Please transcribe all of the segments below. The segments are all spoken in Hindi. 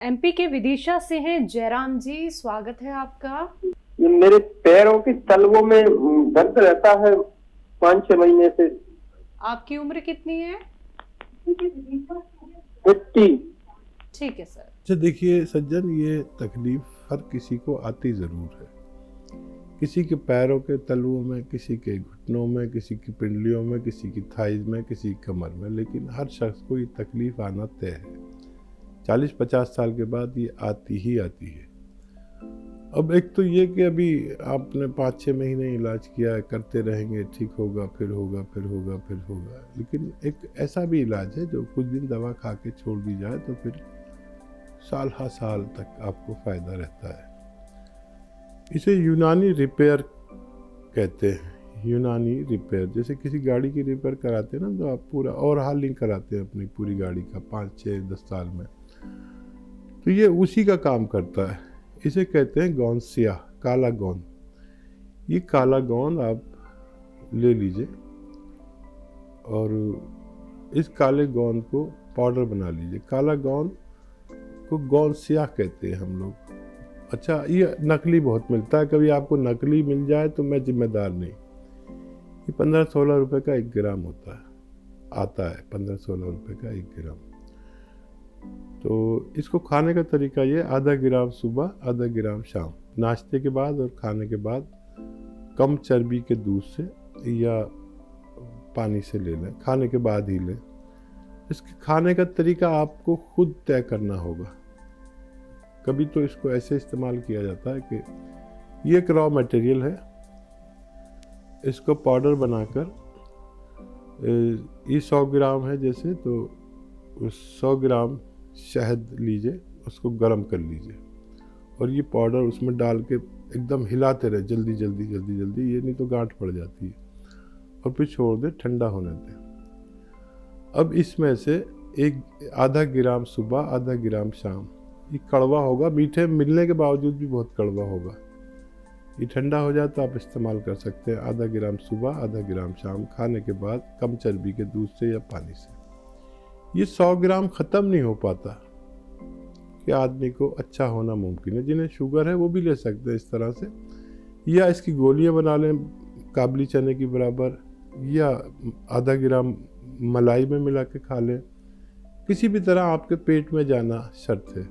एमपी के विदिशा से हैं जयराम जी, स्वागत है आपका। ये मेरे पैरों की तलवों में दर्द रहता है 5-6 महीने से। आपकी उम्र कितनी है? 50। ठीक है सर। अच्छा देखिए सज्जन, ये तकलीफ हर किसी को आती ज़रूर है। किसी के पैरों के तलवों में, किसी के घुटनों में, किसी की पिंडलियों में, किसी की थाइज में, किसी की कमर में, लेकिन हर शख्स को ये तकलीफ़ आना तय है। 40-50 साल के बाद ये आती ही आती है। अब एक तो ये कि अभी आपने 5-6 महीने इलाज किया है, करते रहेंगे, ठीक होगा, फिर होगा, फिर होगा, फिर होगा। लेकिन एक ऐसा भी इलाज है जो कुछ दिन दवा खा के छोड़ दी जाए तो फिर साल हा साल तक आपको फ़ायदा रहता है। इसे यूनानी रिपेयर कहते हैं। यूनानी रिपेयर, जैसे किसी गाड़ी की रिपेयर कराते हैं ना, तो आप पूरा ओवरहॉलिंग कराते हैं अपनी पूरी गाड़ी का 5-6-10 साल में, तो ये उसी का काम करता है। इसे कहते हैं गौंसिया, काला गोंद। ये काला गोंद आप ले लीजिए और इस काले गोंद को पाउडर बना लीजिए। काला गोंद को गौंसिया कहते हैं हम लोग। अच्छा, ये नकली बहुत मिलता है, कभी आपको नकली मिल जाए तो मैं जिम्मेदार नहीं। ये 15-16 रुपए का 1 ग्राम होता है, आता है 15-16 रुपए का 1 ग्राम। तो इसको खाने का तरीका ये, आधा ग्राम सुबह, आधा ग्राम शाम, नाश्ते के बाद और खाने के बाद कम चर्बी के दूध से या पानी से ले लें, खाने के बाद ही लें। इसके खाने का तरीका आपको खुद तय करना होगा। कभी तो इसको ऐसे इस्तेमाल किया जाता है कि ये एक रॉ मटेरियल है, इसको पाउडर बनाकर, ये 100 ग्राम है जैसे, तो 100 ग्राम शहद लीजिए, उसको गर्म कर लीजिए और ये पाउडर उसमें डाल के एकदम हिलाते रहे, जल्दी जल्दी जल्दी जल्दी, ये नहीं तो गांठ पड़ जाती है, और फिर छोड़ दे, ठंडा होने दें। अब इसमें से आधा ग्राम सुबह, आधा ग्राम शाम। ये कड़वा होगा, मीठे मिलने के बावजूद भी बहुत कड़वा होगा। ये ठंडा हो जाए तो आप इस्तेमाल कर सकते हैं। आधा ग्राम सुबह, आधा ग्राम शाम, खाने के बाद कम चर्बी के दूध से या पानी से। ये 100 ग्राम ख़त्म नहीं हो पाता कि आदमी को अच्छा होना मुमकिन है। जिन्हें शुगर है वो भी ले सकते हैं इस तरह से, या इसकी गोलियां बना लें काबली चने की बराबर, या आधा ग्राम मलाई में मिला के खा लें। किसी भी तरह आपके पेट में जाना शर्त है।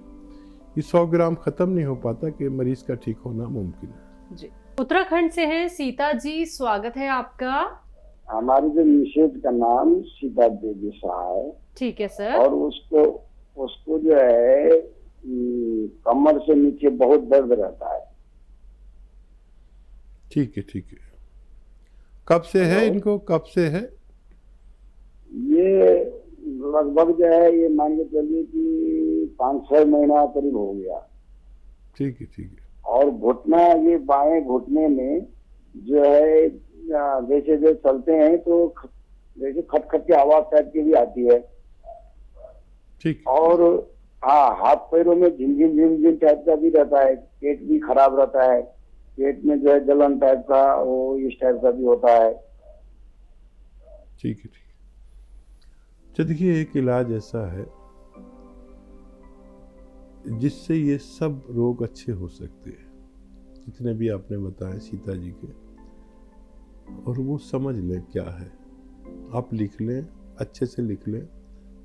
ये 100 ग्राम ख़त्म नहीं हो पाता कि मरीज़ का ठीक होना मुमकिन है। जी, उत्तराखंड से हैं सीता जी, स्वागत है आपका। हमारी जो मिसेज का नाम सीता देवी शाह है। ठीक है सर। और उसको जो है कमर से नीचे बहुत दर्द रहता है। ठीक है, ठीक है। कब से है इनको, कब से है? ये लगभग जो है, ये मान के चलिए कि 5-6 महीना करीब हो गया। ठीक है, ठीक है। और घुटना, ये बाएं घुटने में जो है, जैसे जो चलते हैं तो जैसे खटखट की आवाज टाइप की भी आती है। ठीक। और हाँ, हाथ पैरों में झिनझिन झिनझिन टाइप का भी रहता है। पेट भी खराब रहता है, पेट में जो है जलन टाइप का, वो इस टाइप का भी होता है। ठीक है, ठीक है। तो देखिए, एक इलाज ऐसा है जिससे ये सब रोग अच्छे हो सकते हैं, जितने भी आपने बताए सीता जी के, और वो समझ लें क्या है। आप लिख लें, अच्छे से लिख लें,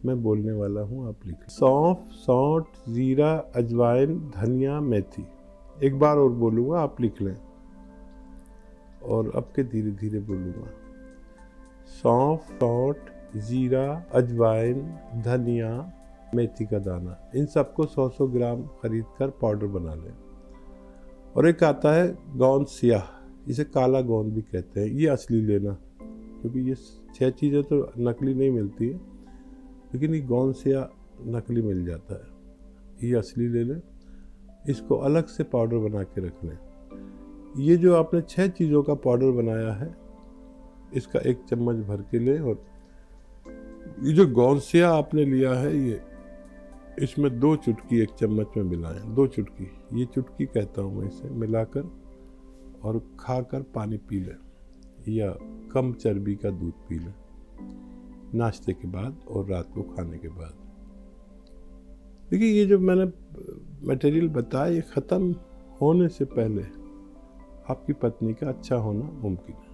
मैं बोलने वाला हूँ, आप लिख लें। सौंफ, सौंठ, जीरा, अजवाइन, धनिया, मेथी। एक बार और बोलूँगा, आप लिख लें, और अब के धीरे धीरे बोलूँगा। सौंफ, सौंठ, जीरा, अजवाइन, धनिया, मेथी का दाना, इन सबको 100-100 ग्राम खरीद कर पाउडर बना लें। और एक आता है गोंद सियाह, इसे काला गोंद भी कहते हैं। ये असली लेना, क्योंकि ये 6 चीज़ें तो नकली नहीं मिलती है, लेकिन ये गोंद सियाह नकली मिल जाता है। ये असली ले लें, इसको अलग से पाउडर बना के रख लें। ये जो आपने 6 चीज़ों का पाउडर बनाया है, इसका 1 चम्मच भर के लें। और ये जो गौंसिया आपने लिया है, ये इसमें 2 चुटकी 1 चम्मच में मिलाएं। 2 चुटकी, ये चुटकी कहता हूँ मैं इसे, मिलाकर और खाकर पानी पी लें, या कम चर्बी का दूध पी लें नाश्ते के बाद और रात को खाने के बाद। देखिए, ये जो मैंने मटेरियल बताए, ये ख़त्म होने से पहले आपकी पत्नी का अच्छा होना मुमकिन है।